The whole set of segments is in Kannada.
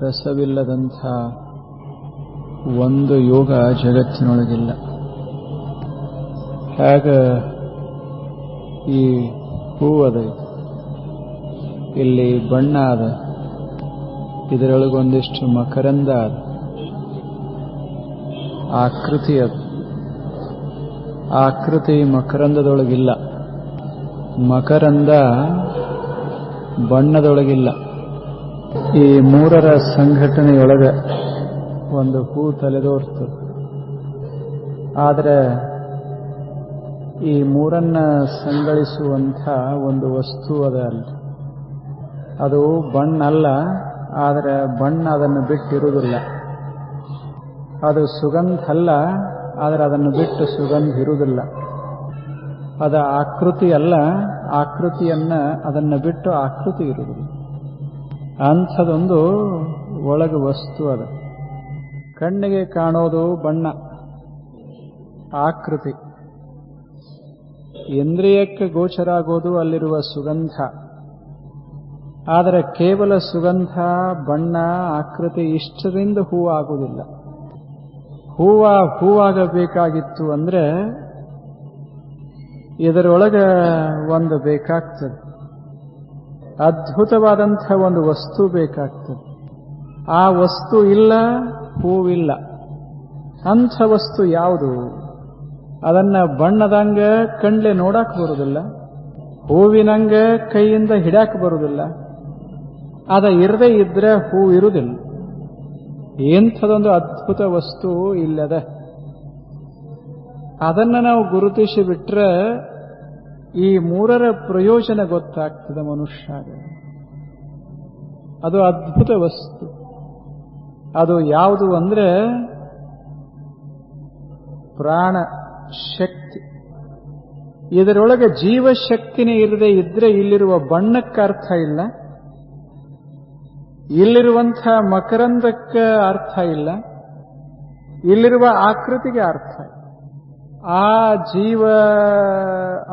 ರಸವಿಲ್ಲದಂಥ ಒಂದು ಯೋಗ ಜಗತ್ತಿನೊಳಗಿಲ್ಲ. ಹೇಗ ಈ ಹೂವದ ಇಲ್ಲಿ ಬಣ್ಣ ಅದ, ಇದರೊಳಗೊಂದಿಷ್ಟು ಮಕರಂದ ಅದ, ಆಕೃತಿ ಅದು. ಆಕೃತಿ ಮಕರಂದದೊಳಗಿಲ್ಲ, ಮಕರಂದ ಬಣ್ಣದೊಳಗಿಲ್ಲ. ಈ ಮೂರರ ಸಂಘಟನೆಯೊಳಗೆ ಒಂದು ಹೂ ತಲೆದೋರ್ತದೆ. ಆದರೆ ಈ ಮೂರನ್ನ ಸಂಗಳಿಸುವಂಥ ಒಂದು ವಸ್ತು ಅದ ಅಲ್ಲ, ಅದು ಬಣ್ಣ ಅಲ್ಲ. ಆದರೆ ಬಣ್ಣ ಅದನ್ನು ಬಿಟ್ಟಿರುವುದಿಲ್ಲ. ಅದು ಸುಗಂಧ ಅಲ್ಲ, ಆದರೆ ಅದನ್ನು ಬಿಟ್ಟು ಸುಗಂಧ ಇರುವುದಿಲ್ಲ. ಅದು ಆಕೃತಿ ಅಲ್ಲ, ಅದನ್ನು ಬಿಟ್ಟು ಆಕೃತಿ ಇರುವುದಿಲ್ಲ. ಅಂಥದೊಂದು ಒಳಗೆ ವಸ್ತು ಅದ. ಕಣ್ಣಿಗೆ ಕಾಣೋದು ಬಣ್ಣ, ಆಕೃತಿ. ಇಂದ್ರಿಯಕ್ಕೆ ಗೋಚರ ಆಗೋದು ಅಲ್ಲಿರುವ ಸುಗಂಧ. ಆದರೆ ಕೇವಲ ಸುಗಂಧ, ಬಣ್ಣ, ಆಕೃತಿ ಇಷ್ಟರಿಂದ ಹೂವಾಗುವುದಿಲ್ಲ. ಹೂವಾಗಬೇಕಾಗಿತ್ತು ಅಂದ್ರೆ ಇದರೊಳಗೆ ಒಂದು ಬೇಕಾಗ್ತದೆ, ಅದ್ಭುತವಾದಂಥ ಒಂದು ವಸ್ತು ಬೇಕಾಗ್ತದೆ. ಆ ವಸ್ತು ಇಲ್ಲ, ಹೂವಿಲ್ಲ. ಅಂಥ ವಸ್ತು ಯಾವುದು? ಅದನ್ನ ಬಣ್ಣದಂಗ ಕಣ್ಲೆ ನೋಡಕ್ ಬರುವುದಿಲ್ಲ, ಹೂವಿನಂಗ ಕೈಯಿಂದ ಹಿಡಾಕ್ ಬರುವುದಿಲ್ಲ. ಅದ ಇರದೇ ಇದ್ರೆ ಹೂ ಇರುವುದಿಲ್ಲ. ಎಂಥದೊಂದು ಅದ್ಭುತ ವಸ್ತು ಇಲ್ಲದ. ಅದನ್ನು ನಾವು ಗುರುತಿಸಿ ಬಿಟ್ರೆ ಈ ಮೂರರ ಪ್ರಯೋಜನ ಗೊತ್ತಾಗ್ತದೆ ಮನುಷ್ಯಗೆ. ಅದು ಅದ್ಭುತ ವಸ್ತು. ಅದು ಯಾವುದು ಅಂದ್ರೆ ಪ್ರಾಣ ಶಕ್ತಿ. ಇದರೊಳಗೆ ಜೀವಶಕ್ತಿನೇ ಇರದೇ ಇದ್ರೆ ಇಲ್ಲಿರುವ ಬಣ್ಣಕ್ಕೆ ಅರ್ಥ ಇಲ್ಲ, ಇಲ್ಲಿರುವಂಥ ಮಕರಂದಕ್ಕೆ ಅರ್ಥ ಇಲ್ಲ, ಇಲ್ಲಿರುವ ಆಕೃತಿಗೆ ಅರ್ಥ ಇಲ್ಲ. ಆ ಜೀವ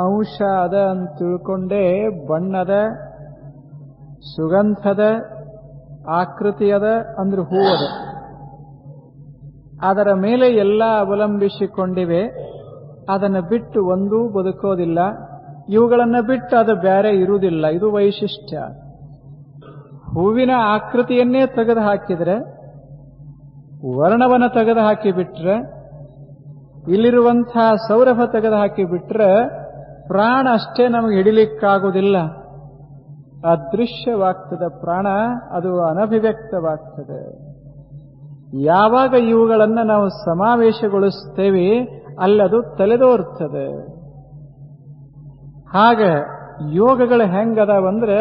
ಅಂಶ ಅದ ಅಂತ ತಿಳ್ಕೊಂಡೇ ಬಣ್ಣದ, ಸುಗಂಧದ, ಆಕೃತಿಯದ ಅಂದ್ರೆ ಹೂವದ. ಅದರ ಮೇಲೆ ಎಲ್ಲ ಅವಲಂಬಿಸಿಕೊಂಡಿವೆ. ಅದನ್ನು ಬಿಟ್ಟು ಒಂದೂ ಬದುಕೋದಿಲ್ಲ. ಇವುಗಳನ್ನು ಬಿಟ್ಟು ಅದು ಬೇರೆ ಇರುವುದಿಲ್ಲ. ಇದು ವೈಶಿಷ್ಟ್ಯ. ಹೂವಿನ ಆಕೃತಿಯನ್ನೇ ತೆಗೆದು ಹಾಕಿದ್ರೆ, ವರ್ಣವನ್ನು ತೆಗೆದು ಹಾಕಿಬಿಟ್ರೆ, ಇಲ್ಲಿರುವಂಥ ಸೌರಭ ತೆಗೆದು ಹಾಕಿಬಿಟ್ರೆ ಪ್ರಾಣ ಅಷ್ಟೇ ನಮಗೆ ಹಿಡಿಲಿಕ್ಕಾಗುವುದಿಲ್ಲ. ಅದೃಶ್ಯವಾಗ್ತದೆ ಪ್ರಾಣ, ಅದು ಅನಭಿವ್ಯಕ್ತವಾಗ್ತದೆ. ಯಾವಾಗ ಇವುಗಳನ್ನು ನಾವು ಸಮಾವೇಶಗೊಳಿಸ್ತೇವೆ ಅಲ್ಲದು ತಲೆದೋರ್ತದೆ. ಹಾಗೆ ಯೋಗಗಳು ಹೆಂಗದಾವಂದ್ರೆ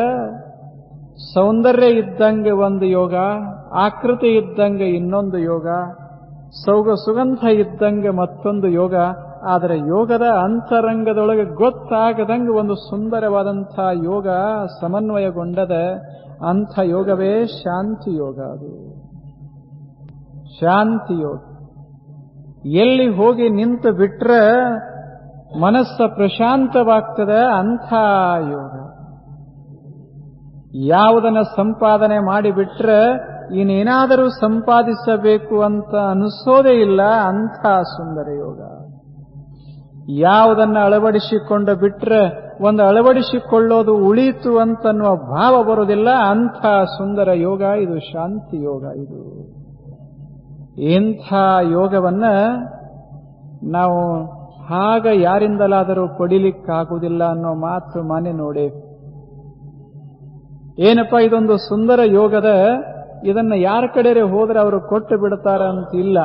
ಸೌಂದರ್ಯ ಇದ್ದಂಗೆ ಒಂದು ಯೋಗ, ಆಕೃತಿ ಇದ್ದಂಗೆ ಇನ್ನೊಂದು ಯೋಗ, ಸುಗಂಧ ಇದ್ದಂಗೆ ಮತ್ತೊಂದು ಯೋಗ. ಆದರೆ ಯೋಗದ ಅಂತರಂಗದೊಳಗೆ ಗೊತ್ತಾಗದಂಗೆ ಒಂದು ಸುಂದರವಾದಂಥ ಯೋಗ ಸಮನ್ವಯಗೊಂಡದ. ಅಂಥ ಯೋಗವೇ ಶಾಂತಿ ಯೋಗ. ಅದು ಶಾಂತಿ ಯೋಗ. ಎಲ್ಲಿ ಹೋಗಿ ನಿಂತು ಬಿಟ್ರೆ ಮನಸ್ಸ ಪ್ರಶಾಂತವಾಗ್ತದೆ ಅಂಥ ಯೋಗ. ಯಾವುದನ್ನ ಸಂಪಾದನೆ ಮಾಡಿಬಿಟ್ರೆ ಇನ್ನೇನಾದರೂ ಸಂಪಾದಿಸಬೇಕು ಅಂತ ಅನಿಸೋದೇ ಇಲ್ಲ, ಅಂಥ ಸುಂದರ ಯೋಗ. ಯಾವುದನ್ನ ಅಳವಡಿಸಿಕೊಂಡು ಬಿಟ್ರೆ ಒಂದು ಅಳವಡಿಸಿಕೊಳ್ಳೋದು ಉಳೀತು ಅಂತನ್ನುವ ಭಾವ ಬರೋದಿಲ್ಲ, ಅಂಥ ಸುಂದರ ಯೋಗ ಇದು ಶಾಂತಿ ಯೋಗ. ಇದು ಇಂಥ ಯೋಗವನ್ನ ನಾವು ಹಾಗ ಯಾರಿಂದಲಾದರೂ ಪಡಿಲಿಕ್ಕಾಗುವುದಿಲ್ಲ ಅನ್ನೋ ಮಾತು ಮನೆ ನೋಡಿ. ಏನಪ್ಪ ಇದೊಂದು ಸುಂದರ ಯೋಗದ, ಇದನ್ನ ಯಾರ ಕಡೆ ಹೋದ್ರೆ ಅವರು ಕೊಟ್ಟು ಬಿಡ್ತಾರ ಅಂತ ಇಲ್ಲ.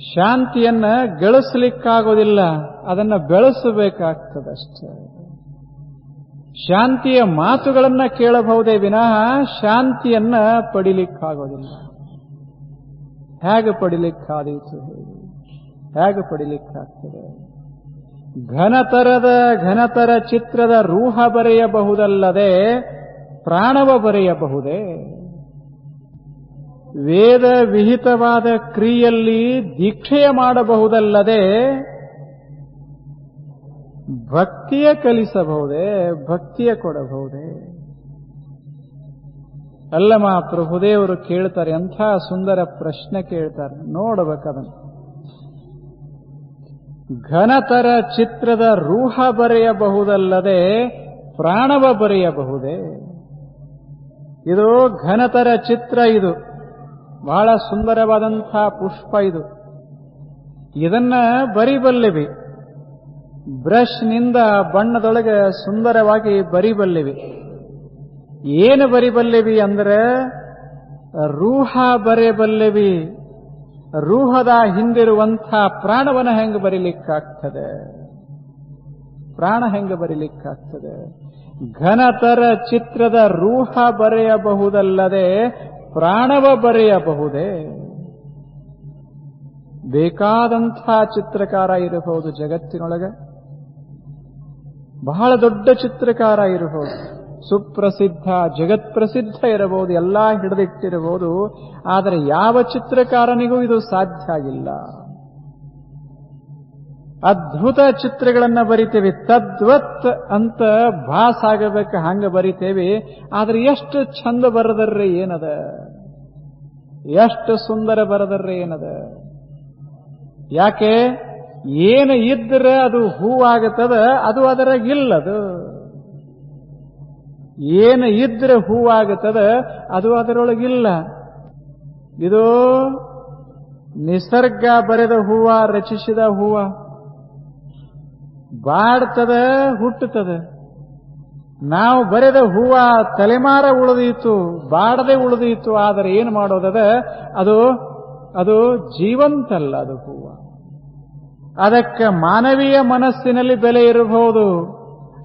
ಶಾಂತಿಯನ್ನ ಗಳಿಸಲಿಕ್ಕಾಗೋದಿಲ್ಲ, ಅದನ್ನ ಬೆಳೆಸಬೇಕಾಗ್ತದಷ್ಟೇ. ಶಾಂತಿಯ ಮಾತುಗಳನ್ನ ಕೇಳಬಹುದೇ ವಿನಃ ಶಾಂತಿಯನ್ನ ಪಡಿಲಿಕ್ಕಾಗೋದಿಲ್ಲ. ಹೇಗೆ ಪಡಿಲಿಕ್ಕಾದೀತು? ಹೇಗೆ ಪಡಿಲಿಕ್ಕಾಗ್ತದೆ? ಘನತರ ಚಿತ್ರದ ರೂಹ ಬರೆಯಬಹುದಲ್ಲದೆ ಪ್ರಾಣವ ಬರೆಯಬಹುದೇ? ವೇದ ವಿಹಿತವಾದ ಕ್ರಿಯೆಯಲ್ಲಿ ದೀಕ್ಷೆಯ ಮಾಡಬಹುದಲ್ಲದೆ ಭಕ್ತಿಯ ಕಲಿಸಬಹುದೇ? ಭಕ್ತಿಯ ಕೊಡಬಹುದೇ? ಅಲ್ಲಮ್ಮ ಪ್ರಭುದೇವರು ಕೇಳ್ತಾರೆ, ಎಂಥ ಸುಂದರ ಪ್ರಶ್ನೆ ಕೇಳ್ತಾರೆ, ನೋಡಬೇಕದನ್ನು. ಘನತರ ಚಿತ್ರದ ರೂಹ ಬರೆಯಬಹುದಲ್ಲದೆ ಪ್ರಾಣವ ಬರೆಯಬಹುದೇ? ಇದು ಘನತರ ಚಿತ್ರ, ಇದು ಬಹಳ ಸುಂದರವಾದಂಥ ಪುಷ್ಪ, ಇದನ್ನ ಬರಿಬಲ್ಲಿವಿ. ಬ್ರಷ್ನಿಂದ ಬಣ್ಣದೊಳಗೆ ಸುಂದರವಾಗಿ ಬರಿಬಲ್ಲಿವಿ. ಏನು ಬರಿಬಲ್ಲಿವಿ ಅಂದ್ರೆ ರೂಹ ಬರೆಯಬಲ್ಲಿವಿ. ರೂಹದ ಹಿಂದಿರುವಂಥ ಪ್ರಾಣವನ್ನ ಹೆಂಗೆ ಬರಿಲಿಕ್ಕಾಗ್ತದೆ? ಪ್ರಾಣ ಹೆಂಗೆ ಬರಿಲಿಕ್ಕಾಗ್ತದೆ? ಘನತರ ಚಿತ್ರದ ರೂಹ ಬರೆಯಬಹುದಲ್ಲದೆ ಪ್ರಾಣವ ಬರೆಯಬಹುದೇ? ಬೇಕಾದಂಥ ಚಿತ್ರಕಾರ ಇರಬಹುದು ಜಗತ್ತಿನೊಳಗೆ, ಬಹಳ ದೊಡ್ಡ ಚಿತ್ರಕಾರ ಇರಬಹುದು, ಸುಪ್ರಸಿದ್ಧ ಜಗತ್ಪ್ರಸಿದ್ಧ ಇರಬಹುದು, ಎಲ್ಲ ಹಿಡಿದಿಟ್ಟಿರಬಹುದು. ಆದರೆ ಯಾವ ಚಿತ್ರಕಾರನಿಗೂ ಇದು ಸಾಧ್ಯ ಆಗಿಲ್ಲ. ಅದ್ಭುತ ಚಿತ್ರಗಳನ್ನ ಬರಿತೇವೆ, ತದ್ವತ್ ಅಂತ ಭಾಸ ಆಗಬೇಕು ಹಂಗ ಬರಿತೇವೆ. ಆದ್ರೆ ಎಷ್ಟು ಚಂದ ಬರದರ್ರೆ ಏನದ, ಎಷ್ಟು ಸುಂದರ ಬರದರ್ರೆ ಏನದ. ಯಾಕೆ? ಏನು ಇದ್ರೆ ಅದು ಹೂವಾಗುತ್ತದ, ಅದು ಅದರಾಗಿಲ್ಲದು. ಏನು ಇದ್ರೆ ಹೂವಾಗುತ್ತದ, ಅದು ಅದರೊಳಗಿಲ್ಲ. ಇದು ನಿಸರ್ಗ ಬರೆದ ಹೂವ, ರಚಿಸಿದ ಹೂವ. ಬಾಡ್ತದ, ಹುಟ್ಟುತ್ತದೆ. ನಾವು ಬರೆದ ಹೂವ ತಲೆಮಾರ ಉಳಿದೀತು, ಬಾಡದೆ ಉಳಿದೀತು. ಆದರೆ ಏನು ಮಾಡೋದದ, ಅದು ಜೀವಂತಲ್ಲ, ಅದು ಹೂವ. ಅದಕ್ಕೆ ಮಾನವೀಯ ಮನಸ್ಸಿನಲ್ಲಿ ಬೆಲೆ ಇರಬಹುದು,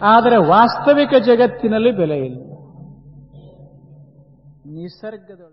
ಆದರೆ ವಾಸ್ತವಿಕ ಜಗತ್ತಿನಲ್ಲಿ ಬೆಲೆ ಇಲ್ಲ. ನಿಸರ್ಗದೊಳಗೆ